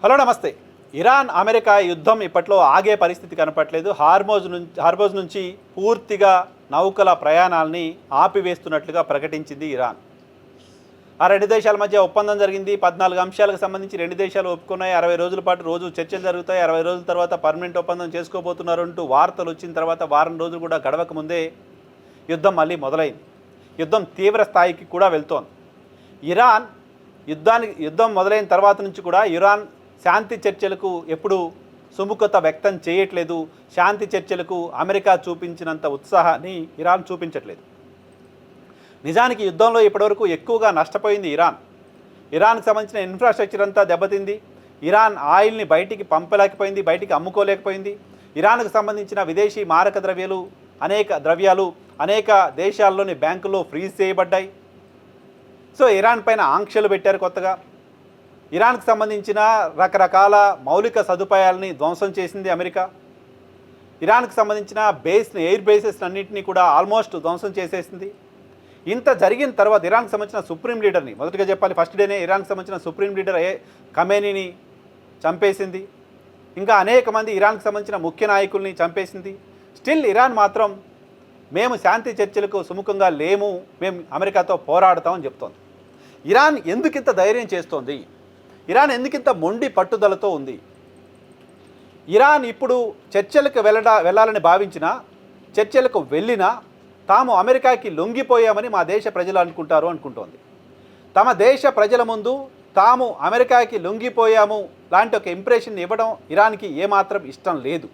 Hello నమస్తే. Iran America యుద్ధం ఇప్పట్లో ఆగే పరిస్థితి కనపట్లేదు. హార్మోజ్ నుంచి పూర్తిగా నౌకల ప్రయాణాలని ఆపివేస్తున్నట్లుగా ప్రకటించింది ఇరాన్. ఆ రెండు దేశాల మధ్య ఒప్పందం జరిగింది. 14 అంశాలకు సంబంధించి రెండు దేశాలు ఒప్పుకున్నాయి. 60 రోజుల పాటు రోజు చర్చలు జరుగుతాయి. 60 రోజుల తర్వాత పర్మనెంట్ ఒప్పందం చేసుకోబోతున్నారు అంటూ వార్తలు వచ్చిన తర్వాత వారం రోజులు కూడా గడవక ముందే యుద్ధం మళ్ళీ మొదలైంది. యుద్ధం తీవ్ర స్థాయికి కూడా వెళ్తోంది. ఇరాన్ యుద్ధం మొదలైన తర్వాత నుంచి కూడా ఇరాన్ శాంతి చర్చలకు ఎప్పుడు సుముఖత వ్యక్తం చేయట్లేదు. శాంతి చర్చలకు అమెరికా చూపించినంత ఉత్సాహాన్ని ఇరాన్ చూపించట్లేదు. నిజానికి యుద్ధంలో ఇప్పటివరకు ఎక్కువగా నష్టపోయింది ఇరాన్కి సంబంధించిన ఇన్ఫ్రాస్ట్రక్చర్ అంతా దెబ్బతింది. ఇరాన్ ఆయిల్ని బయటికి పంపలేకపోయింది, బయటికి అమ్ముకోలేకపోయింది. ఇరాన్కు సంబంధించిన విదేశీ మారక ద్రవ్యాలు అనేక దేశాల్లోని బ్యాంకుల్లో ఫ్రీజ్ చేయబడ్డాయి. సో ఇరాన్ పైన ఆంక్షలు పెట్టారు కొత్తగా. ఇరాన్కు సంబంధించిన రకరకాల మౌలిక సదుపాయాలని ధ్వంసం చేసింది అమెరికా. ఇరాన్కు సంబంధించిన ఎయిర్ బేసెస్ అన్నింటినీ కూడా ఆల్మోస్ట్ ధ్వంసం చేసేసింది. ఇంత జరిగిన తర్వాత ఇరాన్కి సంబంధించిన సుప్రీం లీడర్ని, మొదటిగా చెప్పాలి ఫస్ట్ డేనే ఇరాన్కి సంబంధించిన సుప్రీం లీడర్ ఖమేనీని చంపేసింది. ఇంకా అనేక మంది ఇరాన్కి సంబంధించిన ముఖ్య నాయకుల్ని చంపేసింది. స్టిల్ ఇరాన్ మాత్రం మేము శాంతి చర్చలకు సుముఖంగా లేము, మేము అమెరికాతో పోరాడతామని చెప్తోంది. ఇరాన్ ఎందుకింత ధైర్యం చేస్తోంది? ఇరాన్ ఎందుకింత మొండి పట్టుదలతో ఉంది? ఇరాన్ ఇప్పుడు చర్చలకు వెళ్ళాలని భావించినా, చర్చలకు వెళ్ళినా తాము అమెరికాకి లొంగిపోయామని మా దేశ ప్రజలు అనుకుంటోంది. తమ దేశ ప్రజల ముందు తాము అమెరికాకి లొంగిపోయాము లాంటి ఒక ఇంప్రెషన్ ఇవ్వడం ఇరాన్కి ఏమాత్రం ఇష్టం లేదు.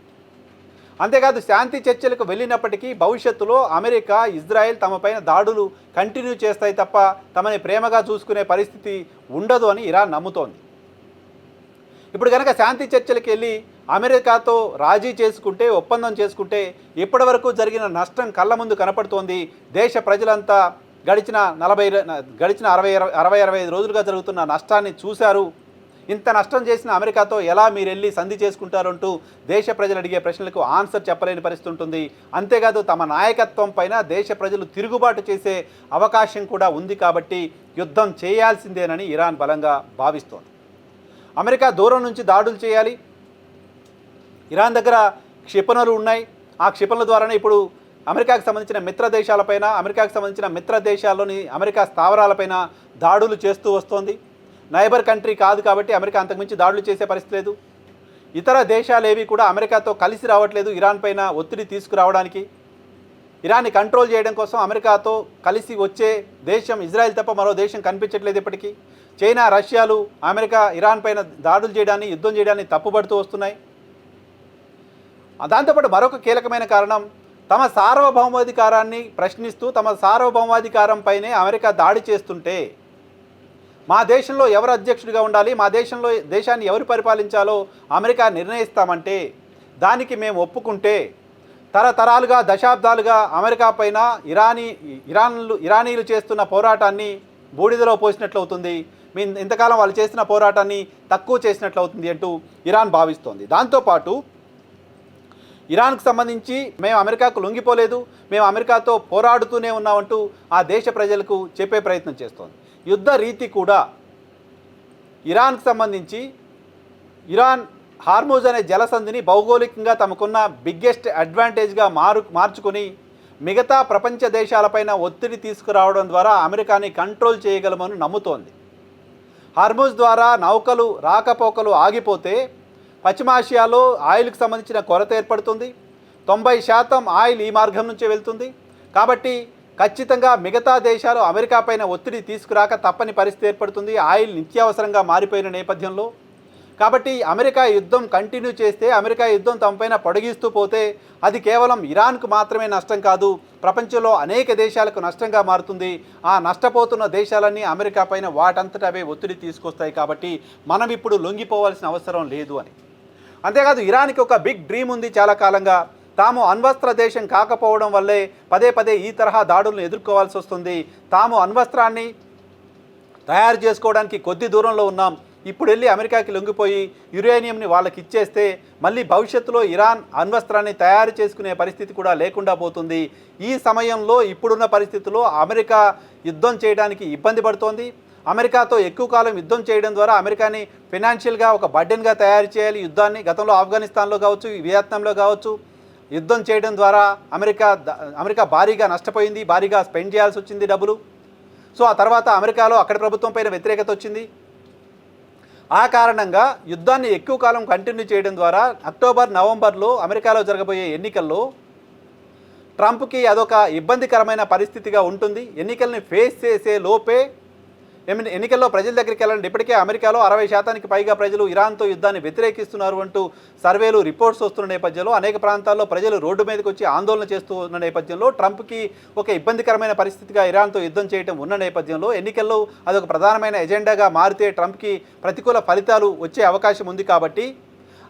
అంతేకాదు శాంతి చర్చలకు వెళ్ళినప్పటికీ భవిష్యత్తులో అమెరికా, ఇజ్రాయెల్ తమపైన దాడులు కంటిన్యూ చేస్తాయి తప్ప తమని ప్రేమగా చూసుకునే పరిస్థితి ఉండదు అని ఇరాన్ నమ్ముతోంది. ఇప్పుడు కనుక శాంతి చర్చలకు వెళ్ళి అమెరికాతో రాజీ చేసుకుంటే, ఒప్పందం చేసుకుంటే ఇప్పటి వరకు జరిగిన నష్టం కళ్ళ ముందు కనపడుతోంది. దేశ ప్రజలంతా గడిచిన 60-65 రోజులుగా జరుగుతున్న నష్టాన్ని చూశారు. ఇంత నష్టం చేసిన అమెరికాతో ఎలా మీరు వెళ్ళి సంధి చేసుకుంటారు అంటూ దేశ ప్రజలు అడిగే ప్రశ్నలకు ఆన్సర్ చెప్పలేని పరిస్థితి ఉంటుంది. అంతేకాదు తమ నాయకత్వం పైన దేశ ప్రజలు తిరుగుబాటు చేసే అవకాశం కూడా ఉంది. కాబట్టి యుద్ధం చేయాల్సిందేనని ఇరాన్ బలంగా భావిస్తోంది. అమెరికా దూరం నుంచి దాడులు చేయాలి. ఇరాన్ దగ్గర క్షిపణులు ఉన్నాయి. ఆ క్షిపణుల ద్వారానే ఇప్పుడు అమెరికాకు సంబంధించిన మిత్ర దేశాలపైన, అమెరికాకు సంబంధించిన మిత్ర దేశాల్లోని అమెరికా స్థావరాలపైన దాడులు చేస్తూ వస్తోంది. నైబర్ కంట్రీ కాదు కాబట్టి అమెరికా అంతకుమించి దాడులు చేసే పరిస్థితి లేదు. ఇతర దేశాలేవి కూడా అమెరికాతో కలిసి రావట్లేదు ఇరాన్ పైన ఒత్తిడి తీసుకురావడానికి. ఇరాన్ని కంట్రోల్ చేయడం కోసం అమెరికాతో కలిసి వచ్చే దేశం ఇజ్రాయెల్ తప్ప మరో దేశం కనిపించట్లేదు ఇప్పటికీ. చైనా, రష్యాలు అమెరికా ఇరాన్ పైన దాడులు చేయడాన్ని, యుద్ధం చేయడాన్ని తప్పుపడుతూ వస్తున్నాయి. దాంతోపాటు మరొక కీలకమైన కారణం, తమ సార్వభౌమాధికారాన్ని ప్రశ్నిస్తూ తమ సార్వభౌమాధికారం పైనే అమెరికా దాడి చేస్తుంటే మా దేశంలో ఎవరు అధ్యక్షుడిగా ఉండాలి, మా దేశాన్ని ఎవరు పరిపాలించాలో అమెరికా నిర్ణయిస్తామంటే దానికి మేము ఒప్పుకుంటే తరతరాలుగా, దశాబ్దాలుగా అమెరికా పైన ఇరానీలు చేస్తున్న పోరాటాన్ని బూడిదలో పోసినట్లు అవుతుంది. ఇంతకాలం వాళ్ళు చేసిన పోరాటాన్ని తక్కువ చేసినట్లు అవుతుంది అంటూ ఇరాన్ భావిస్తోంది. దాంతోపాటు ఇరాన్కు సంబంధించి మేము అమెరికాకు లొంగిపోలేదు, మేము అమెరికాతో పోరాడుతూనే ఉన్నామంటూ ఆ దేశ ప్రజలకు చెప్పే ప్రయత్నం చేస్తోంది. యుద్ధ రీతి కూడా ఇరాన్కు సంబంధించి ఇరాన్ హార్మోజ్ అనే జలసంధిని భౌగోళికంగా తమకున్న బిగ్గెస్ట్ అడ్వాంటేజ్గా మార్చుకొని మిగతా ప్రపంచ దేశాలపైన ఒత్తిడి తీసుకురావడం ద్వారా అమెరికాని కంట్రోల్ చేయగలమని నమ్ముతోంది. హార్మోజ్ ద్వారా నౌకలు రాకపోకలు ఆగిపోతే పశ్చిమాసియాలో ఆయిల్కి సంబంధించిన కొరత ఏర్పడుతుంది. 90% ఆయిల్ ఈ మార్గం నుంచే వెళ్తుంది. కాబట్టి ఖచ్చితంగా మిగతా దేశాలు అమెరికా పైన ఒత్తిడి తీసుకురాక తప్పని పరిస్థితి ఏర్పడుతుంది. ఆయిల్ నిత్యావసరంగా మారిపోయిన నేపథ్యంలో. కాబట్టి అమెరికా యుద్ధం కంటిన్యూ చేస్తే, అమెరికా యుద్ధం తమపైన పొడిగిస్తూ పోతే అది కేవలం ఇరాన్కు మాత్రమే నష్టం కాదు, ప్రపంచంలో అనేక దేశాలకు నష్టంగా మారుతుంది. ఆ నష్టపోతున్న దేశాలన్నీ అమెరికా పైన వాటంతట అవే ఒత్తిడి తీసుకొస్తాయి. కాబట్టి మనం ఇప్పుడు లొంగిపోవాల్సిన అవసరం లేదు అని. అంతేకాదు ఇరాన్కి ఒక బిగ్ డ్రీమ్ ఉంది చాలా కాలంగా. తాము అణ్వస్త్ర దేశం కాకపోవడం వల్లే పదే ఈ తరహా దాడులను ఎదుర్కోవాల్సి వస్తుంది. తాము అణ్వస్త్రాన్ని తయారు చేసుకోవడానికి కొద్ది దూరంలో ఉన్నాం. ఇప్పుడు వెళ్ళి అమెరికాకి లొంగిపోయి యురేనియంని వాళ్ళకి ఇచ్చేస్తే మళ్ళీ భవిష్యత్తులో ఇరాన్ అణ్వస్త్రాన్ని తయారు చేసుకునే పరిస్థితి కూడా లేకుండా పోతుంది. ఈ సమయంలో ఇప్పుడున్న పరిస్థితుల్లో అమెరికా యుద్ధం చేయడానికి ఇబ్బంది పడుతోంది. అమెరికాతో ఎక్కువ కాలం యుద్ధం చేయడం ద్వారా అమెరికాని ఫినాన్షియల్గా ఒక బర్డెన్గా తయారు చేయాలి యుద్ధాన్ని. గతంలో ఆఫ్ఘనిస్తాన్లో కావచ్చు, వియత్నాంలో కావచ్చు, యుద్ధం చేయడం ద్వారా అమెరికా భారీగా నష్టపోయింది, భారీగా స్పెండ్ చేయాల్సి వచ్చింది డబ్బులు. సో ఆ తర్వాత అమెరికాలో అక్కడి ప్రభుత్వం పైన వ్యతిరేకత వచ్చింది. ఆ కారణంగా యుద్ధాన్ని ఎక్కువ కాలం కంటిన్యూ చేయడం ద్వారా అక్టోబర్, నవంబర్లో అమెరికాలో జరగబోయే ఎన్నికల్లో ట్రంప్కి అదొక ఇబ్బందికరమైన పరిస్థితిగా ఉంటుంది. ఎన్నికల్ని ఫేస్ చేసే లోపే ఎన్నికల్లో ప్రజల దగ్గరికి వెళ్ళండి. ఇప్పటికే అమెరికాలో 60% పైగా ప్రజలు ఇరాన్తో యుద్ధాన్ని వ్యతిరేకిస్తున్నారు అంటూ సర్వేలు, రిపోర్ట్స్ వస్తున్న నేపథ్యంలో అనేక ప్రాంతాల్లో ప్రజలు రోడ్డు మీదకి వచ్చి ఆందోళన చేస్తూ ఉన్న నేపథ్యంలో ట్రంప్కి ఒక ఇబ్బందికరమైన పరిస్థితిగా ఇరాన్తో యుద్ధం చేయడం ఉన్న నేపథ్యంలో ఎన్నికల్లో అదొక ప్రధానమైన ఎజెండాగా మారితే ట్రంప్కి ప్రతికూల ఫలితాలు వచ్చే అవకాశం ఉంది. కాబట్టి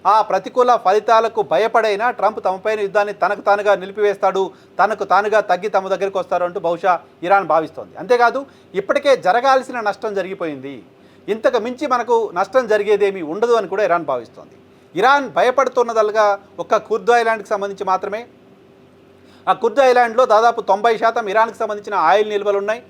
ఆ ప్రతికూల ఫలితాలకు భయపడైనా ట్రంప్ తమపైన యుద్ధాన్ని తనకు తానుగా నిలిపివేస్తాడు, తనకు తానుగా తగ్గి తమ దగ్గరికి వస్తారు అంటూ బహుశా ఇరాన్ భావిస్తోంది. అంతేకాదు ఇప్పటికే జరగాల్సిన నష్టం జరిగిపోయింది, ఇంతకు మించి మనకు నష్టం జరిగేదేమీ ఉండదు అని కూడా ఇరాన్ భావిస్తోంది. ఇరాన్ భయపడుతున్నదల్గా ఒక్క కుర్ద్ ఐలాండ్కి సంబంధించి మాత్రమే. ఆ కుర్ద్ ఐలాండ్లో దాదాపు 90% ఇరాన్కి సంబంధించిన ఆయిల్ నిల్వలు ఉన్నాయి.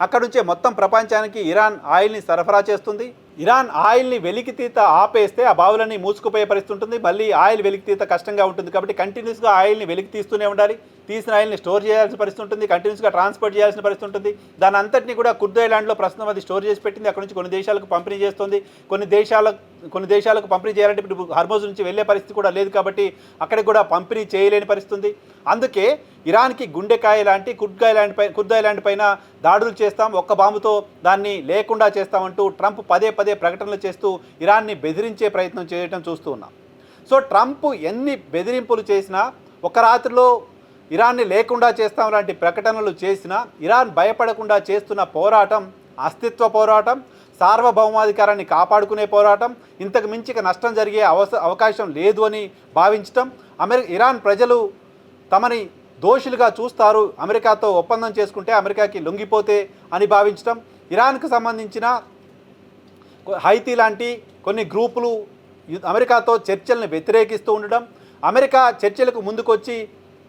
అక్కడ నుంచే మొత్తం ప్రపంచానికి ఇరాన్ ఆయిల్ని సరఫరా చేస్తుంది. ఇరాన్ ఆయిల్ని వెలికితీత ఆపేస్తే ఆ బావులన్నీ మూసుకుపోయే పరిస్థితి ఉంటుంది. మళ్ళీ ఆయిల్ వెలికితీత కష్టంగా ఉంటుంది. కాబట్టి కంటిన్యూస్గా ఆయిల్ని వెలికి తీస్తూనే ఉండాలి. తీసిన ఆయిల్ని స్టోర్ చేయాల్సిన పరిస్థితి ఉంటుంది, కంటిన్యూస్గా ట్రాన్స్పోర్ట్ చేయాల్సిన పరిస్థితి ఉంటుంది. దాని అంతటినీ కూడా కుర్ద్ ఐలాండ్లో ప్రస్తుతం అది స్టోర్ చేసి పెట్టింది. అక్కడ నుంచి కొన్ని దేశాలకు పంపిణీ చేస్తుంది. కొన్ని దేశాలకు పంపిణీ చేయాలంటే ఇప్పుడు హర్మోజ్ నుంచి వెళ్ళే పరిస్థితి కూడా లేదు. కాబట్టి అక్కడికి కూడా పంపిణీ చేయలేని పరిస్థితి ఉంది. అందుకే ఇరాన్కి గుండెకాయ లాంటి కుర్ద్ ఐలాండ్ పైన దాడులు చేస్తాం, ఒక్క బాంబుతో దాన్ని లేకుండా చేస్తామంటూ ట్రంప్ పదే పదే ప్రకటనలు చేస్తూ ఇరాన్ని బెదిరించే ప్రయత్నం చేయడం చూస్తూ ఉన్నాం. సో ట్రంప్ ఎన్ని బెదిరింపులు చేసినా, ఒక రాత్రిలో ఇరాన్ని లేకుండా చేస్తాం లాంటి ప్రకటనలు చేసినా ఇరాన్ భయపడకుండా చేస్తున్న పోరాటం అస్తిత్వ పోరాటం, సార్వభౌమాధికారాన్ని కాపాడుకునే పోరాటం. ఇంతకు మించి నష్టం జరిగే అవకాశం లేదు అని భావించటం. ఇరాన్ ప్రజలు తమని దోషులుగా చూస్తారు, అమెరికాతో ఒప్పందం చేసుకుంటే అమెరికాకి లొంగిపోతే అని భావించటం. ఇరాన్కు సంబంధించిన హైతీ లాంటి కొన్ని గ్రూపులు అమెరికాతో చర్చల్ని వ్యతిరేకిస్తూ ఉండడం, అమెరికా చర్చలకు ముందుకొచ్చి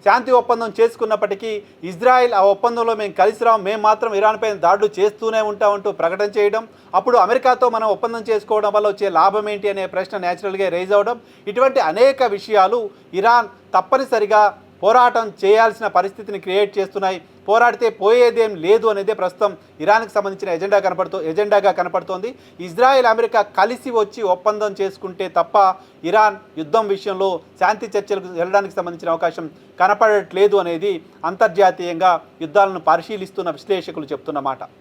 శాంతి ఒప్పందం చేసుకున్నప్పటికీ ఇజ్రాయెల్ ఆ ఒప్పందంలో మేము కలిసి రాం, మేము మాత్రం ఇరాన్ పైన దాడులు చేస్తూనే ఉంటామంటూ ప్రకటన చేయడం, అప్పుడు అమెరికాతో మనం ఒప్పందం చేసుకోవడం వల్ల వచ్చే లాభం ఏంటి అనే ప్రశ్న న్యాచురల్గా రైజ్ అవ్వడం, ఇటువంటి అనేక విషయాలు ఇరాన్ తప్పనిసరిగా పోరాటం చేయాల్సిన పరిస్థితిని క్రియేట్ చేస్తున్నాయి. పోరాడితే పోయేదేం లేదు అనేదే ప్రస్తుతం ఇరాన్కి సంబంధించిన ఎజెండాగా కనపడుతోంది. ఇజ్రాయెల్, అమెరికా కలిసి వచ్చి ఒప్పందం చేసుకుంటే తప్ప ఇరాన్ యుద్ధం విషయంలో శాంతి చర్చలకు వెళ్ళడానికి సంబంధించిన అవకాశం కనపడట్లేదు అనేది అంతర్జాతీయంగా యుద్ధాలను పరిశీలిస్తున్న విశ్లేషకులు చెప్తున్న మాట.